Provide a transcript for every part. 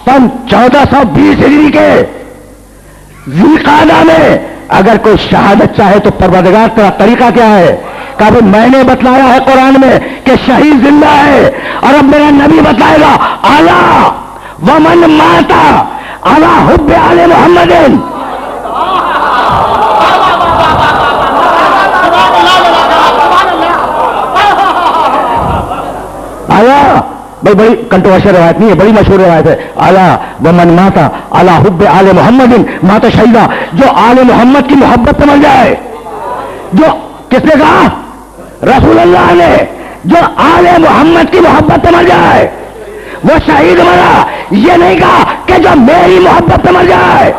सन 1420 हिजरी के ज़िलक़ादा में अगर कोई शहादत चाहे तो परवरदिगार तेरा तरीका क्या है? कहा भाई मैंने बतलाया है कुरान में कि शहीद जिंदा है, और अब मेरा नबी बताएगा अला वमन माता अला हुब्बे आले मोहम्मदिन। आला भाई बड़ी कंट्रोवर्शियल रिवायत नहीं है, बड़ी मशहूर रिवायत है। आला वमन माता अला हुब्बे आले मोहम्मदिन माता शहीदा, जो आले मोहम्मद की मोहब्बत से मर जाए। जो किसने कहा? रसूल अल्लाह ने। जो आले मोहम्मद की मोहब्बत से मर जाए वो शहीद मरा। ये नहीं कहा कि जो मेरी मोहब्बत से मर जाए।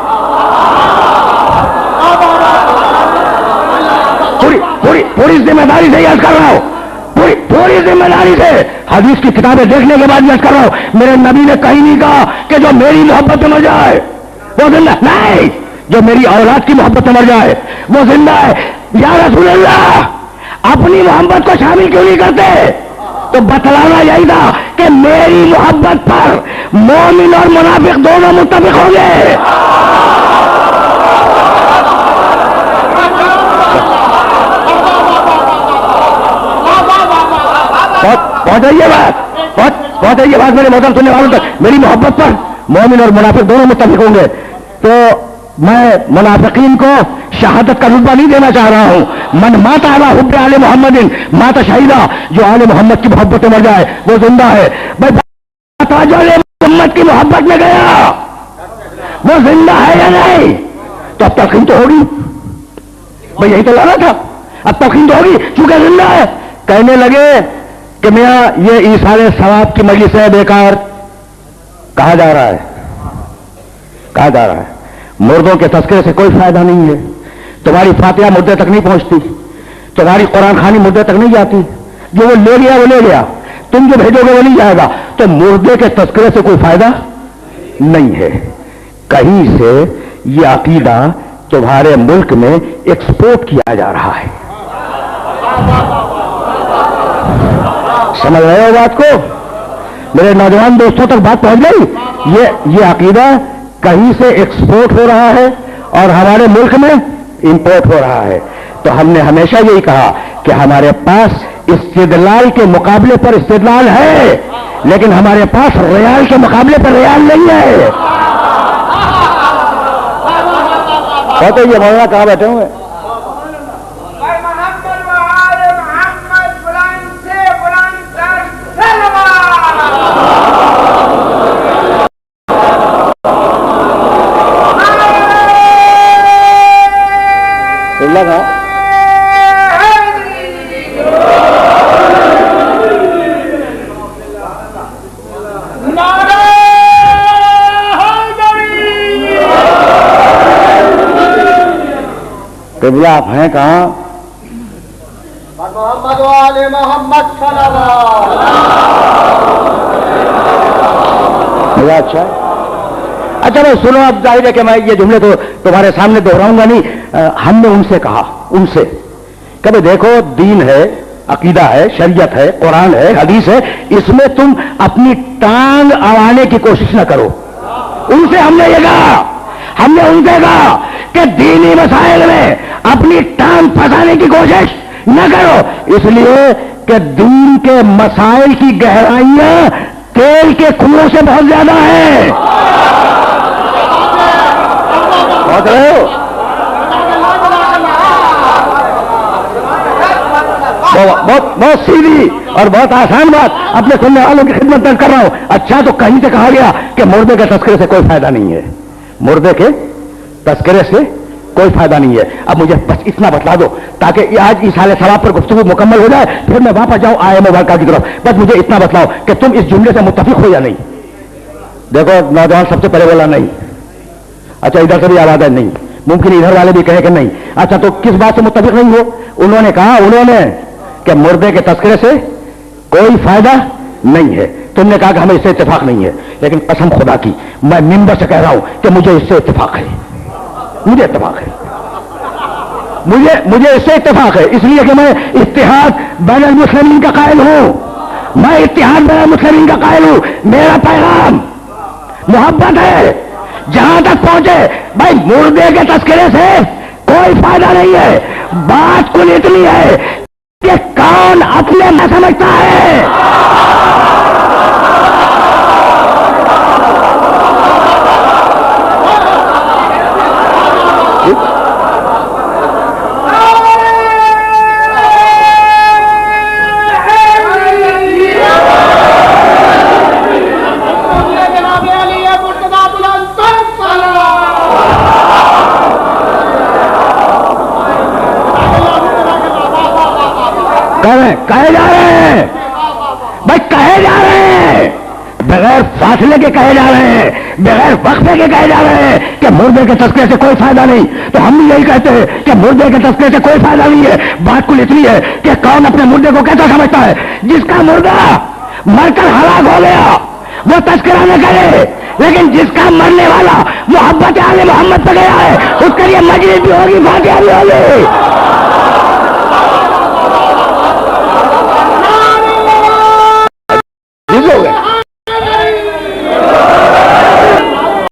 पूरी जिम्मेदारी से याद कर रहा हूं, पूरी जिम्मेदारी से हदीस की किताबें देखने के बाद याद कर रहा हूं। मेरे नबी ने कहीं नहीं कहा कि जो मेरी मोहब्बत से मर जाए वो जिंदा नहीं, जो मेरी औलाद की मोहब्बत से मर जाए वो जिंदा है। या रसूल अल्लाह अपनी मोहब्बत को शामिल क्यों नहीं करते? तो बतलाना यही था कि मेरी मोहब्बत पर मोमिन और मुनाफिक दोनों मुत्तफिक होंगे। पहुंचाइए बात मेरे मोहतरम सुनने वालों तक। मेरी मोहब्बत पर मोमिन और मुनाफिक दोनों मुत्तफिक होंगे। तो मैं मुनाफिकीन को शहादत का रुतबा नहीं देना चाह रहा हूं। मन माता अला हुब्बे आले मोहम्मदिन माता शहीदा, जो आले मोहम्मद की मोहब्बत में मर जाए वो जिंदा है। भाई जो आले मोहम्मद की मोहब्बत में गया वो जिंदा है या नहीं? तो अब तलखीन तो होगी भाई, यही तो लाना था। अब तलखीन तो होगी चूंकि जिंदा है। कहने लगे कि मियां ये ईसारे सवाब की मजलिस है, बेकार। कहा जा रहा है मुर्दों के तस्करे से कोई फायदा नहीं है। तुम्हारी फातिहा मुद्दे तक नहीं पहुंचती, तुम्हारी कुरान खानी मुद्दे तक नहीं जाती। जो वो ले गया वो ले गया, तुम जो भेजोगे वो नहीं जाएगा। तो मुर्दे के तस्करे से कोई फायदा नहीं है। कहीं से ये अकीदा तुम्हारे मुल्क में एक्सपोर्ट किया जा रहा है। समझ रहे हो बात को? मेरे नौजवान दोस्तों तक बात पहुंच गई? ये अकीदा कहीं से एक्सपोर्ट हो रहा है और हमारे मुल्क में इंपोर्ट हो रहा है। तो हमने हमेशा यही कहा कि हमारे पास इस्तिदलाल के मुकाबले पर इस्तिदलाल है, लेकिन हमारे पास रियाल के मुकाबले पर रियाल नहीं है। तो ये मौलाना कहां बैठे हुए? लगा क़िबला आप हैं कहाँ? मोहम्मद वाले मोहम्मद सल्लल्लाहु अलैहि वसल्लम। अच्छा भाई सुनो, अब जाहिर है कि मैं ये जुमले तो तुम्हारे सामने दोहराऊंगा नहीं। हमने उनसे कहा, कभी देखो दीन है, अकीदा है, शरीयत है, कुरान है, हदीस है, इसमें तुम अपनी टांग अड़ाने की कोशिश न करो। उनसे हमने ये कहा, हमने उनसे कहा कि दीनी मसाइल में अपनी टांग फंसाने की कोशिश न करो, इसलिए कि दीन के मसाइल की गहराइयां तेल के कुओं से बहुत ज्यादा है। समझ रहे हो? बहुत सीधी और बहुत आसान बात अपने सुनने वालों की खिदमत कर रहा हूं। अच्छा, तो कहीं से कहा गया कि मुर्दे के तस्करे से कोई फायदा नहीं है, मुर्दे के तस्करे से कोई फायदा नहीं है। अब मुझे बस इतना बतला दो ताकि आज इस हाल सवाब पर गुफ्तगू मुकम्मल हो जाए, फिर मैं वापस जाऊं आए मुबारक की तरफ। बस मुझे इतना बतलाओ कि तुम इस जुमले से मुत्तफिक हो या नहीं। देखो नौजवान सबसे पहले बोला नहीं। अच्छा, इधर से भी आवाज है नहीं, मुमकिन इधर वाले भी कहे कि नहीं। अच्छा, तो किस बात से मुत्तफिक नहीं हो? उन्होंने कहा कि मुर्दे के तस्करे से कोई फायदा नहीं है। तुमने कहा कि हमें इससे इत्तेफाक नहीं है, लेकिन कसम खुदा की मैं मिंबर से कह रहा हूं कि मुझे इससे इत्तेफाक है। मुझे इत्तेफाक है, मुझे इससे इत्तेफाक है, इसलिए कि मैं इत्तिहाद बैन अल मुस्लिमीन का कायल हूं। मैं इत्तिहाद बैन अल मुस्लिमीन का कायल हूं। मेरा पैगाम محبت ہے. جہاں تک پہنچے بھائی مردے کے تذکرے سے کوئی فائدہ نہیں ہے. بات کل اتنی ہے کہ کون اپنے میں سمجھتا ہے. کہے جا رہے ہیں بھائی، کہے جا رہے ہیں بغیر فاصلے کے، کہے جا رہے ہیں بغیر وقفے کے، کہے جا رہے ہیں کہ مردے کے تذکرے سے کوئی فائدہ نہیں. تو ہم بھی یہی کہتے ہیں کہ مردے کے تذکرے سے کوئی فائدہ نہیں ہے. بات کل اتنی ہے کہ کون اپنے مردے کو کیسا سمجھتا ہے. جس کا مردہ مر کر ہلاک ہو گیا وہ تذکرہ نہ کرے، لیکن جس کا مرنے والا محبت آل محمد پہ گیا ہے اس کے لیے مجلس بھی ہوگی، فاتحہ بھی ہوگی. ہو گئے